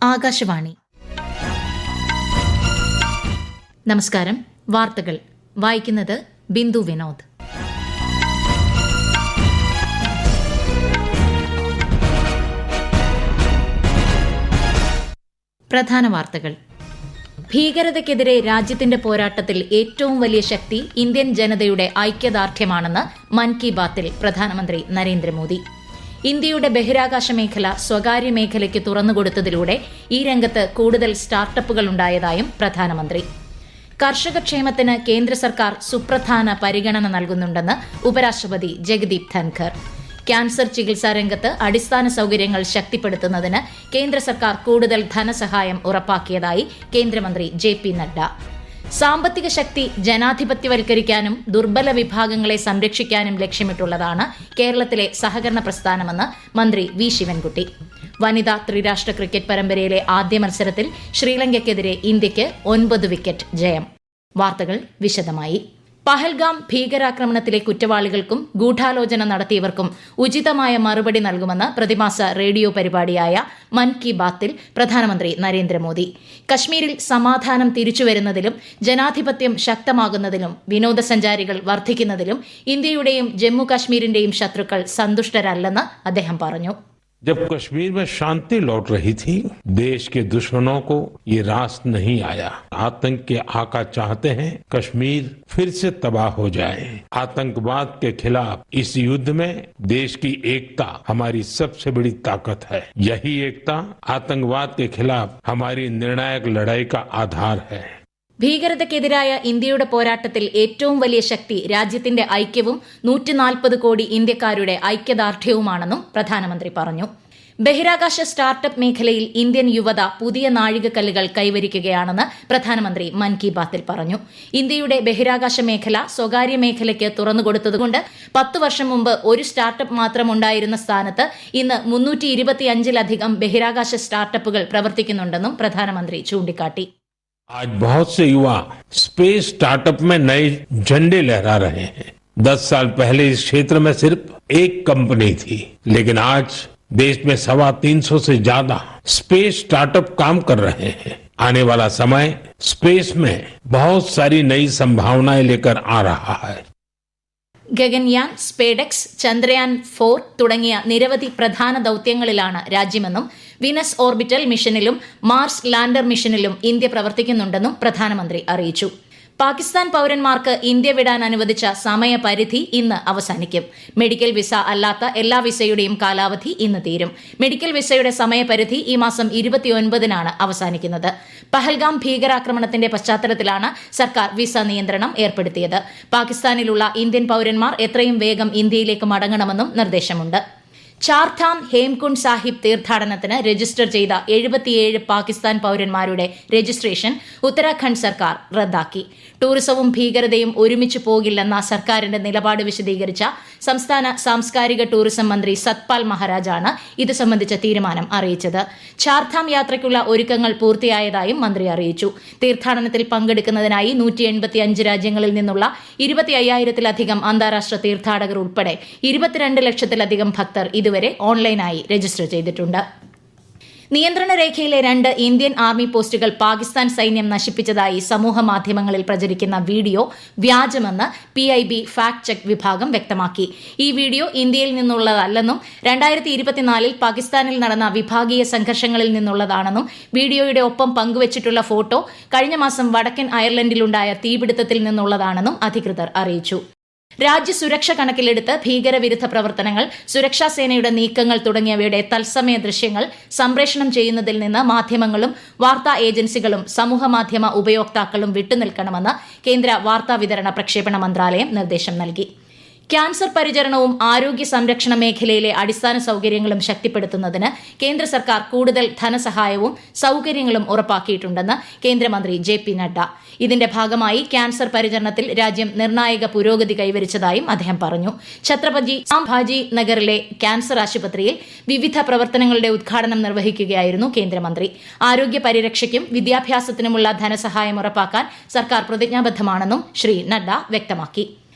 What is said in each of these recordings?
ആകാശവാണി. നമസ്കാരം. വാർത്തകൾ വായിക്കുന്നത് ബിന്ദു വിനോദ്. പ്രധാന വാർത്തകൾ. ഭീകരതയ്ക്കെതിരെ രാജ്യത്തിന്റെ പോരാട്ടത്തിൽ ഏറ്റവും വലിയ ശക്തി ഇന്ത്യൻ ജനതയുടെ ഐക്യദാർഢ്യമാണെന്ന് മൻ കി ബാത്തിൽ പ്രധാനമന്ത്രി നരേന്ദ്രമോദി. ഇന്ത്യയുടെ ബഹിരാകാശ മേഖല സ്വകാര്യ മേഖലയ്ക്ക് തുറന്നുകൊടുത്തതിലൂടെ ഈ രംഗത്ത് കൂടുതൽ സ്റ്റാർട്ടപ്പുകൾ ഉണ്ടായതായും പ്രധാനമന്ത്രി. കർഷകക്ഷേമത്തിന് കേന്ദ്ര സർക്കാർ സുപ്രധാന പരിഗണന നൽകുന്നുണ്ടെന്ന് ഉപരാഷ്ട്രപതി ജഗദീപ് ധൻഖർ. ക്യാൻസർ ചികിത്സാ രംഗത്ത് അടിസ്ഥാന സൌകര്യങ്ങൾ ശക്തിപ്പെടുത്തുന്നതിന് കേന്ദ്ര സർക്കാർ കൂടുതൽ ധനസഹായം ഉറപ്പാക്കിയതായി കേന്ദ്രമന്ത്രി JP നഡ്ഡ. സാമ്പത്തിക ശക്തി ജനാധിപത്യവൽക്കരിക്കാനും ദുർബല വിഭാഗങ്ങളെ സംരക്ഷിക്കാനും ലക്ഷ്യമിട്ടുള്ളതാണ് കേരളത്തിലെ സഹകരണ പ്രസ്ഥാനമെന്ന് മന്ത്രി V ശിവൻകുട്ടി. വനിതാ ത്രിരാഷ്ട്ര ക്രിക്കറ്റ് പരമ്പരയിലെ ആദ്യ മത്സരത്തിൽ ശ്രീലങ്കയ്ക്കെതിരെ ഇന്ത്യയ്ക്ക് 9 വിക്കറ്റ് ജയം. വാർത്തകൾ വിശദമായി. പഹൽഗാം ഭീകരാക്രമണത്തിലെ കുറ്റവാളികൾക്കും ഗൂഢാലോചന നടത്തിയവർക്കും ഉചിതമായ മറുപടി നൽകുമെന്ന് പ്രതിമാസ റേഡിയോ പരിപാടിയായ മൻ കി ബാത്തിൽ പ്രധാനമന്ത്രി നരേന്ദ്രമോദി. കശ്മീരിൽ സമാധാനം തിരിച്ചുവരുന്നതിലും ജനാധിപത്യം ശക്തമാകുന്നതിലും വിനോദസഞ്ചാരികൾ വർദ്ധിക്കുന്നതിലും ഇന്ത്യയുടെയും ജമ്മു കാശ്മീരിന്റെയും ശത്രുക്കൾ സന്തുഷ്ടരല്ലെന്ന് അദ്ദേഹം പറഞ്ഞു. जब कश्मीर में शांति लौट रही थी, देश के दुश्मनों को ये रास नहीं आया. आतंक के आका चाहते हैं कश्मीर फिर से तबाह हो जाए. आतंकवाद के खिलाफ इस युद्ध में देश की एकता हमारी सबसे बड़ी ताकत है. यही एकता आतंकवाद के खिलाफ हमारी निर्णायक लड़ाई का आधार है. ഭീകരതയ്ക്കെതിരായ ഇന്ത്യയുടെ പോരാട്ടത്തിൽ ഏറ്റവും വലിയ ശക്തി രാജ്യത്തിന്റെ ഐക്യവും 140 കോടി ഇന്ത്യക്കാരുടെ ഐക്യദാർഢ്യവുമാണെന്നും പ്രധാനമന്ത്രി പറഞ്ഞു. ബഹിരാകാശ സ്റ്റാർട്ടപ്പ് മേഖലയിൽ ഇന്ത്യൻ യുവത പുതിയ നാഴികക്കല്ലുകൾ കൈവരിക്കുകയാണെന്ന് പ്രധാനമന്ത്രി മൻ കി ബാത്തിൽ പറഞ്ഞു. ഇന്ത്യയുടെ ബഹിരാകാശ മേഖല സ്വകാര്യ മേഖലയ്ക്ക് തുറന്നുകൊടുത്തതുകൊണ്ട് 10 വർഷം മുമ്പ് ഒരു സ്റ്റാർട്ടപ്പ് മാത്രം ഉണ്ടായിരുന്ന സ്ഥാനത്ത് ഇന്ന് 325-ലധികം ബഹിരാകാശ സ്റ്റാർട്ടപ്പുകൾ പ്രവർത്തിക്കുന്നുണ്ടെന്നും പ്രധാനമന്ത്രി ചൂണ്ടിക്കാട്ടി. आज बहुत से युवा स्पेस स्टार्टअप में नए झंडे लहरा रहे हैं. 10 साल पहले इस क्षेत्र में सिर्फ एक कंपनी थी, लेकिन आज देश में 325 से ज्यादा स्पेस स्टार्टअप काम कर रहे हैं. आने वाला समय स्पेस में बहुत सारी नई संभावनाएं लेकर आ रहा है. ഗഗൻയാൻ, സ്പേഡെക്സ്, ചന്ദ്രയാൻ 4 തുടങ്ങിയ നിരവധി പ്രധാന ദൌത്യങ്ങളിലാണ് രാജ്യമെന്നും വിനസ് ഓർബിറ്റൽ മിഷനിലും മാർസ് ലാൻഡർ മിഷനിലും ഇന്ത്യ പ്രവർത്തിക്കുന്നുണ്ടെന്നും പ്രധാനമന്ത്രി അറിയിച്ചു. പാകിസ്ഥാൻ പൌരന്മാർക്ക് ഇന്ത്യ വിടാൻ അനുവദിച്ച സമയപരിധി ഇന്ന് അവസാനിക്കും. മെഡിക്കൽ വിസ അല്ലാത്ത എല്ലാ വിസയുടെയും കാലാവധി ഇന്ന് തീരും. മെഡിക്കൽ വിസയുടെ സമയപരിധി ഈ മാസം 29-നാണ് അവസാനിക്കുന്നത്. പഹൽഗാം ഭീകരാക്രമണത്തിന്റെ പശ്ചാത്തലത്തിലാണ് സർക്കാർ വിസ നിയന്ത്രണം ഏർപ്പെടുത്തിയത്. പാകിസ്ഥാനിലുള്ള ഇന്ത്യൻ പൌരന്മാർ എത്രയും വേഗം ഇന്ത്യയിലേക്ക് മടങ്ങണമെന്നും നിർദ്ദേശമുണ്ട്. ചാർധാം ഹേംകുണ്ട് സാഹിബ് തീർത്ഥാടനത്തിന് രജിസ്റ്റർ ചെയ്ത 77 പാകിസ്ഥാൻ പൌരന്മാരുടെ രജിസ്ട്രേഷൻ ഉത്തരാഖണ്ഡ് സർക്കാർ റദ്ദാക്കി. ടൂറിസവും ഭീകരതയും ഒരുമിച്ച് പോകില്ലെന്ന സർക്കാരിന്റെ നിലപാട് വിശദീകരിച്ച സംസ്ഥാന സാംസ്കാരിക ടൂറിസം മന്ത്രി സത്പാൽ മഹാരാജാണ് ഇത് സംബന്ധിച്ച തീരുമാനം അറിയിച്ചത്. ചാർധാം യാത്രയ്ക്കുള്ള ഒരുക്കങ്ങൾ പൂർത്തിയായതായും മന്ത്രി അറിയിച്ചു. തീർത്ഥാടനത്തിൽ പങ്കെടുക്കുന്നതിനായി 185 രാജ്യങ്ങളിൽ നിന്നുള്ള 25,000-ലധികം അന്താരാഷ്ട്ര തീർത്ഥാടകർ ഉൾപ്പെടെ 22 ലക്ഷത്തിലധികം ഭക്തർ ഇതുവരെ ഓൺലൈനായി രജിസ്റ്റർ ചെയ്തിട്ടുണ്ട്. നിയന്ത്രണ രേഖയിലെ 2 ഇന്ത്യൻ ആർമി പോസ്റ്റുകൾ പാകിസ്ഥാൻ സൈന്യം നശിപ്പിച്ചതായി സമൂഹ മാധ്യമങ്ങളിൽ പ്രചരിക്കുന്ന വീഡിയോ വ്യാജമെന്ന് PIB ഫാക്ട് ചെക്ക് വിഭാഗം വ്യക്തമാക്കി. ഈ വീഡിയോ ഇന്ത്യയിൽ നിന്നുള്ളതല്ലെന്നും 2024-ൽ പാകിസ്ഥാനിൽ നടന്ന വിഭാഗീയ സംഘർഷങ്ങളിൽ നിന്നുള്ളതാണെന്നും വീഡിയോയുടെ ഒപ്പം പങ്കുവച്ചിട്ടുള്ള ഫോട്ടോ കഴിഞ്ഞ മാസം വടക്കൻ അയർലൻഡിലുണ്ടായ തീപിടുത്തത്തിൽ നിന്നുള്ളതാണെന്നും അധികൃതർ അറിയിച്ചു. രാജ്യസുരക്ഷ കണക്കിലെടുത്ത് ഭീകരവിരുദ്ധ പ്രവർത്തനങ്ങൾ, സുരക്ഷാ സേനയുടെ നീക്കങ്ങൾ തുടങ്ങിയവയുടെ തത്സമയ ദൃശ്യങ്ങൾ സംപ്രേഷണം ചെയ്യുന്നതിൽ നിന്ന് മാധ്യമങ്ങളും വാർത്താ ഏജൻസികളും സമൂഹമാധ്യമ ഉപയോക്താക്കളും വിട്ടുനിൽക്കണമെന്ന് കേന്ദ്ര വാർത്താവിതരണ പ്രക്ഷേപണ മന്ത്രാലയം നിർദ്ദേശം നൽകി. ക്യാൻസർ പരിചരണവും ആരോഗ്യ സംരക്ഷണ മേഖലയിലെ അടിസ്ഥാന സൌകര്യങ്ങളും ശക്തിപ്പെടുത്തുന്നതിന് കേന്ദ്ര സർക്കാർ കൂടുതൽ ധനസഹായവും സൌകര്യങ്ങളും ഉറപ്പാക്കിയിട്ടുണ്ടെന്ന് കേന്ദ്രമന്ത്രി JP നഡ്ഡ. ഇതിന്റെ ഭാഗമായി ക്യാൻസർ പരിചരണത്തിൽ രാജ്യം നിർണായക പുരോഗതി കൈവരിച്ചതായും അദ്ദേഹം പറഞ്ഞു. ഛത്രപതി സംഭാജി നഗറിലെ ക്യാൻസർ ആശുപത്രിയിൽ വിവിധ പ്രവർത്തനങ്ങളുടെ ഉദ്ഘാടനം നിർവഹിക്കുകയായിരുന്നു കേന്ദ്രമന്ത്രി. ആരോഗ്യ പരിരക്ഷയ്ക്കും വിദ്യാഭ്യാസത്തിനുമുള്ള ധനസഹായം ഉറപ്പാക്കാൻ സർക്കാർ പ്രതിജ്ഞാബദ്ധമാണെന്നും ശ്രീ നഡ്ഡ വ്യക്തമാക്കി.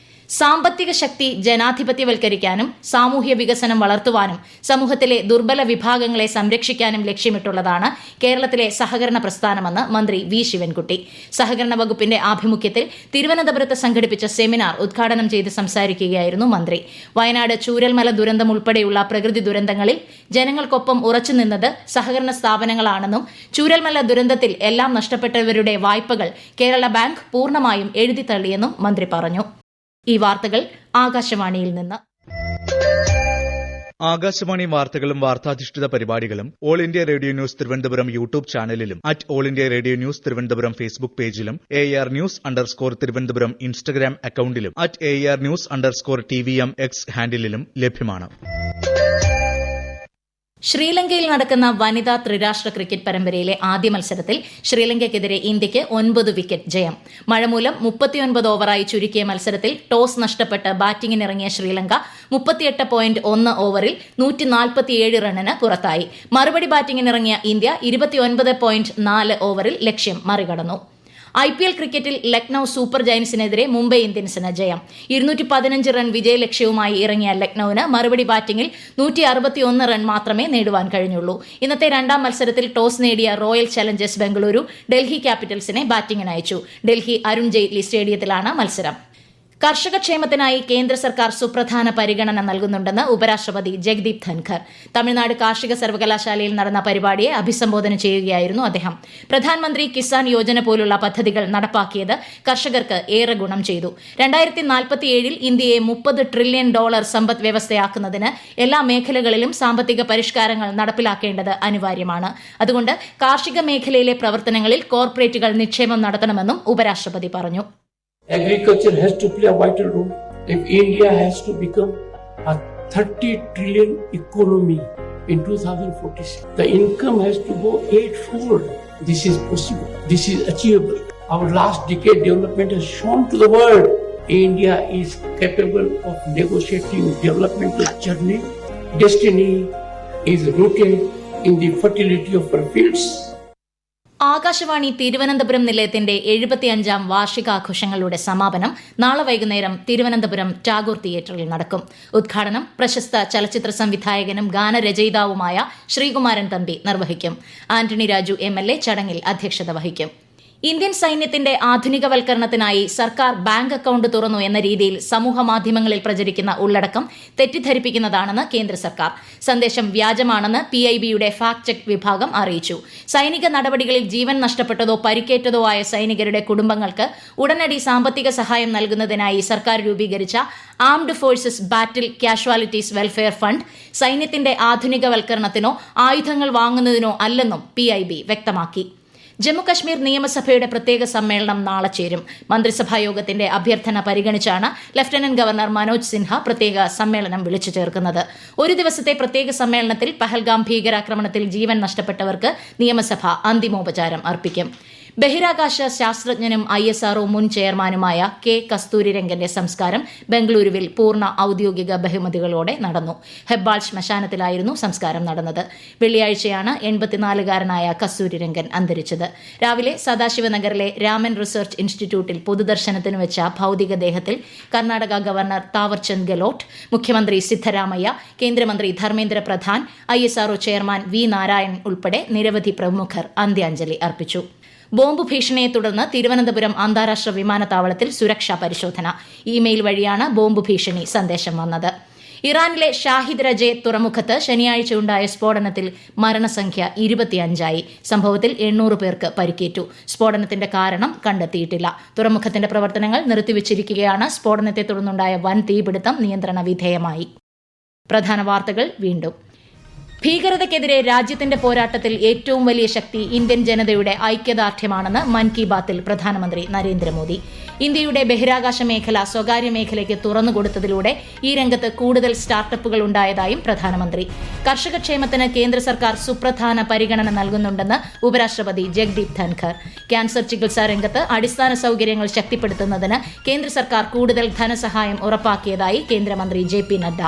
സാമ്പത്തിക ശക്തി ജനാധിപത്യവൽക്കരിക്കാനും സാമൂഹ്യ വികസനം വളർത്തുവാനും സമൂഹത്തിലെ ദുർബല വിഭാഗങ്ങളെ സംരക്ഷിക്കാനും ലക്ഷ്യമിട്ടുള്ളതാണ് കേരളത്തിലെ സഹകരണ പ്രസ്ഥാനമെന്ന് മന്ത്രി വി ശിവൻകുട്ടി. സഹകരണ വകുപ്പിന്റെ ആഭിമുഖ്യത്തിൽ തിരുവനന്തപുരത്ത് സംഘടിപ്പിച്ച സെമിനാർ ഉദ്ഘാടനം ചെയ്ത് സംസാരിക്കുകയായിരുന്നു മന്ത്രി. വയനാട് ചൂരൽമല ദുരന്തം ഉൾപ്പെടെയുള്ള പ്രകൃതി ദുരന്തങ്ങളിൽ ജനങ്ങൾക്കൊപ്പം ഉറച്ചുനിന്നത് സഹകരണ സ്ഥാപനങ്ങളാണെന്നും ചൂരൽമല ദുരന്തത്തിൽ എല്ലാം നഷ്ടപ്പെട്ടവരുടെ വായ്പകൾ കേരള ബാങ്ക് പൂർണ്ണമായും എഴുതിത്തള്ളിയെന്നും മന്ത്രി പറഞ്ഞു. ഈ വാർത്തകൾ ആകാശവാണിയിൽ നിന്ന്. ആകാശവാണി വാർത്തകളും വാർത്താധിഷ്ഠിത പരിപാടികളും all India radio news Thiruvananthapuram YouTube ചാനലിലും all India radio news Thiruvananthapuram Facebook പേജിലും AR News_ തിരുവനന്തപുരം ഇൻസ്റ്റഗ്രാം അക്കൌണ്ടിലും AR News_TVM X ഹാൻഡിലും ലഭ്യമാണ്. ശ്രീലങ്കയിൽ നടക്കുന്ന വനിതാ ത്രിരാഷ്ട്ര ക്രിക്കറ്റ് പരമ്പരയിലെ ആദ്യ മത്സരത്തിൽ ശ്രീലങ്കയ്ക്കെതിരെ ഇന്ത്യയ്ക്ക് 9 വിക്കറ്റ് ജയം. മഴ മൂലം 39 ഓവറായി ചുരുക്കിയ മത്സരത്തിൽ ടോസ് നഷ്ടപ്പെട്ട് ബാറ്റിംഗിനിറങ്ങിയ ശ്രീലങ്ക 38.1 ഓവറിൽ 147 റണ്ണിന് പുറത്തായി. മറുപടി ബാറ്റിംഗിനിറങ്ങിയ ഇന്ത്യ 29.4 ഓവറിൽ ലക്ഷ്യം മറികടന്നു. IPL ക്രിക്കറ്റിൽ ലക്നൌ സൂപ്പർ ജയന്റ്സിനെതിരെ മുംബൈ ഇന്ത്യൻസിന് ജയം. 215 റൺ വിജയലക്ഷ്യവുമായി ഇറങ്ങിയ ലക്നൌവിന് മറുപടി ബാറ്റിംഗിൽ 161 റൺ മാത്രമേ നേടുവാൻ കഴിഞ്ഞുള്ളൂ. ഇന്നത്തെ രണ്ടാം മത്സരത്തിൽ ടോസ് നേടിയ റോയൽ ചലഞ്ചേഴ്സ് ബംഗളൂരു ഡൽഹി ക്യാപിറ്റൽസിനെ ബാറ്റിംഗിനയച്ചു. ഡൽഹി അരുൺ ജെയ്റ്റ്ലി സ്റ്റേഡിയത്തിലാണ് മത്സരം. കർഷക ക്ഷേമത്തിനായി കേന്ദ്ര സർക്കാർ സുപ്രധാന പരിഗണന നൽകുന്നുണ്ടെന്ന് ഉപരാഷ്ട്രപതി ജഗ്ദീപ് ധൻഖർ. തമിഴ്നാട് കാർഷിക സർവകലാശാലയിൽ നടന്ന പരിപാടിയെ അഭിസംബോധന ചെയ്യുകയായിരുന്നു അദ്ദേഹം. പ്രധാനമന്ത്രി കിസാൻ യോജന പോലുള്ള പദ്ധതികൾ നടപ്പാക്കിയത് കർഷകർക്ക് ഏറെ ഗുണം ചെയ്തു. 2047 ഇന്ത്യയെ $30 ട്രില്യൺ സമ്പദ് വ്യവസ്ഥയാക്കുന്നതിന് എല്ലാ മേഖലകളിലും സാമ്പത്തിക പരിഷ്കാരങ്ങൾ നടപ്പിലാക്കേണ്ടത് അനിവാര്യമാണ്. അതുകൊണ്ട് കാർഷിക മേഖലയിലെ പ്രവർത്തനങ്ങളിൽ കോർപ്പറേറ്റുകൾ നിക്ഷേപം നടത്തണമെന്നും ഉപരാഷ്ട്രപതി പറഞ്ഞു. Agriculture has to play a vital role. If India has to become a 30 trillion economy in 2046, the income has to go 8-fold. This is possible. This is achievable. Our last decade development has shown to the world India is capable of negotiating developmental journey. Destiny is rooted in the fertility of our fields. Akashvani Thiruvananthapuram നിലയത്തിന്റെ 75ാം വാർഷികാഘോഷങ്ങളുടെ സമാപനം നാളെ വൈകുന്നേരം തിരുവനന്തപുരം ടാഗോർ തിയേറ്ററിൽ നടക്കും. ഉദ്ഘാടനം പ്രശസ്ത ചലച്ചിത്ര സംവിധായകനും ഗാനരചയിതാവുമായ ശ്രീകുമാരൻ തമ്പി നിർവഹിക്കും. ആന്റണി രാജു MLA ചടങ്ങിൽ അധ്യക്ഷത വഹിക്കും. ഇന്ത്യൻ സൈന്യത്തിന്റെ ആധുനികവൽക്കരണത്തിനായി സർക്കാർ ബാങ്ക് അക്കൌണ്ട് തുറന്നു എന്ന രീതിയിൽ സമൂഹമാധ്യമങ്ങളിൽ പ്രചരിക്കുന്ന ഉള്ളടക്കം തെറ്റിദ്ധരിപ്പിക്കുന്നതാണെന്ന് കേന്ദ്ര സർക്കാർ. സന്ദേശം വ്യാജമാണെന്ന് PIBയുടെ ഫാക്ട് ചെക്ക് വിഭാഗം അറിയിച്ചു. സൈനിക നടപടികളിൽ ജീവൻ നഷ്ടപ്പെട്ടതോ പരിക്കേറ്റതോ ആയ സൈനികരുടെ കുടുംബങ്ങൾക്ക് ഉടനടി സാമ്പത്തിക സഹായം നൽകുന്നതിനായി സർക്കാർ രൂപീകരിച്ച ആംഡ് ഫോഴ്സസ് ബാറ്റിൽ കാഷ്വാലിറ്റീസ് വെൽഫെയർ ഫണ്ട് സൈന്യത്തിന്റെ ആധുനികവൽക്കരണത്തിനോ ആയുധങ്ങൾ വാങ്ങുന്നതിനോ അല്ലെന്നും PIB വ്യക്തമാക്കി. ജമ്മുകശ്മീർ നിയമസഭയുടെ പ്രത്യേക സമ്മേളനം നാളെ ചേരും. മന്ത്രിസഭാ യോഗത്തിന്റെ അഭ്യർത്ഥന പരിഗണിച്ചാണ് ലഫ്റ്റനന്റ് ഗവർണർ മനോജ് സിൻഹ പ്രത്യേക സമ്മേളനം വിളിച്ചു ചേർക്കുന്നത്. ഒരു ദിവസത്തെ പ്രത്യേക സമ്മേളനത്തിൽ പഹൽഗാം ഭീകരാക്രമണത്തിൽ ജീവൻ നഷ്ടപ്പെട്ടവർക്ക് നിയമസഭ അന്തിമോപചാരം അർപ്പിക്കും. ബഹിരാകാശ ശാസ്ത്രജ്ഞനും ISRO മുൻ ചെയർമാനുമായ K. കസ്തൂരിരംഗന്റെ സംസ്കാരം ബംഗളൂരുവിൽ പൂർണ്ണ ഔദ്യോഗിക ബഹുമതികളോടെ നടന്നു. ഹെബ്ബാൾ ശ്മശാനത്തിലായിരുന്നു സംസ്കാരം നടന്നത്. വെള്ളിയാഴ്ചയാണ് 84-കാരനായ കസ്തൂരിരംഗൻ അന്തരിച്ചത്. രാവിലെ സദാശിവനഗറിലെ രാമൻ റിസർച്ച് ഇൻസ്റ്റിറ്റ്യൂട്ടിൽ പൊതുദർശനത്തിന് വെച്ച ഭൌതികദേഹത്തിൽ കർണാടക ഗവർണർ താവർചന്ദ് ഗെലോട്ട്, മുഖ്യമന്ത്രി സിദ്ധരാമയ്യ, കേന്ദ്രമന്ത്രി Dharmendra Pradhan, ISRO chairman V. Narayanan ഉൾപ്പെടെ നിരവധി പ്രമുഖർ അന്ത്യാഞ്ജലി അർപ്പിച്ചു. ബോംബ് ഭീഷണിയെ തുടർന്ന് തിരുവനന്തപുരം അന്താരാഷ്ട്ര വിമാനത്താവളത്തിൽ സുരക്ഷാ പരിശോധന. ഇമെയിൽ വഴിയാണ് ബോംബ് ഭീഷണി സന്ദേശം വന്നത്. ഇറാനിലെ ഷാഹിദ് രജെ തുറമുഖത്ത് ശനിയാഴ്ചയുണ്ടായ സ്ഫോടനത്തിൽ മരണസംഖ്യ 25ആയി. സംഭവത്തിൽ 800 പേർക്ക് പരിക്കേറ്റു. സ്ഫോടനത്തിന്റെ കാരണം കണ്ടെത്തിയിട്ടില്ല. തുറമുഖത്തിന്റെ പ്രവർത്തനങ്ങൾ നിർത്തിവച്ചിരിക്കുകയാണ്. സ്ഫോടനത്തെ തുടർന്നുണ്ടായ വൻ തീപിടുത്തം നിയന്ത്രണ വിധേയമായി. പ്രധാന വാർത്തകൾ വീണ്ടും. ഭീകരതയ്ക്കെതിരെ രാജ്യത്തിന്റെ പോരാട്ടത്തിൽ ഏറ്റവും വലിയ ശക്തി ഇന്ത്യൻ ജനതയുടെ ഐക്യദാർഢ്യമാണെന്ന് മൻ കി ബാത്തിൽ പ്രധാനമന്ത്രി നരേന്ദ്രമോദി. ഇന്ത്യയുടെ ബഹിരാകാശ മേഖല സ്വകാര്യ മേഖലയ്ക്ക് തുറന്നുകൊടുത്തതിലൂടെ ഈ രംഗത്ത് കൂടുതൽ സ്റ്റാർട്ടപ്പുകൾ ഉണ്ടായതായും പ്രധാനമന്ത്രി. കർഷകക്ഷേമത്തിന് കേന്ദ്ര സർക്കാർ സുപ്രധാന പരിഗണന നൽകുന്നുണ്ടെന്ന് ഉപരാഷ്ട്രപതി ജഗ്ദീപ് ധൻഖർ. ക്യാൻസർ ചികിത്സാ രംഗത്ത് അടിസ്ഥാന സൌകര്യങ്ങൾ ശക്തിപ്പെടുത്തുന്നതിന് കേന്ദ്ര സർക്കാർ കൂടുതൽ ധനസഹായം ഉറപ്പാക്കിയതായി കേന്ദ്രമന്ത്രി JP നദ്ദ.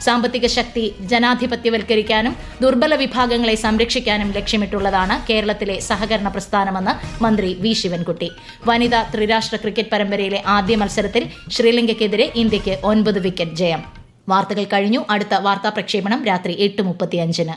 സാമ്പത്തിക ശക്തി ജനാധിപത്യവൽക്കരിക്കാനും ദുർബല വിഭാഗങ്ങളെ സംരക്ഷിക്കാനും ലക്ഷ്യമിട്ടുള്ളതാണ് കേരളത്തിലെ സഹകരണ പ്രസ്ഥാനമെന്ന് മന്ത്രി വി ശിവൻകുട്ടി. വനിതാ ത്രിരാഷ്ട്ര ക്രിക്കറ്റ് പരമ്പരയിലെ ആദ്യ മത്സരത്തിൽ ശ്രീലങ്കയ്ക്കെതിരെ ഇന്ത്യയ്ക്ക് 9 വിക്കറ്റ് ജയം. വാർത്തകൾ കഴിഞ്ഞു. അടുത്ത വാർത്താ പ്രക്ഷേപണം രാത്രി 8:35.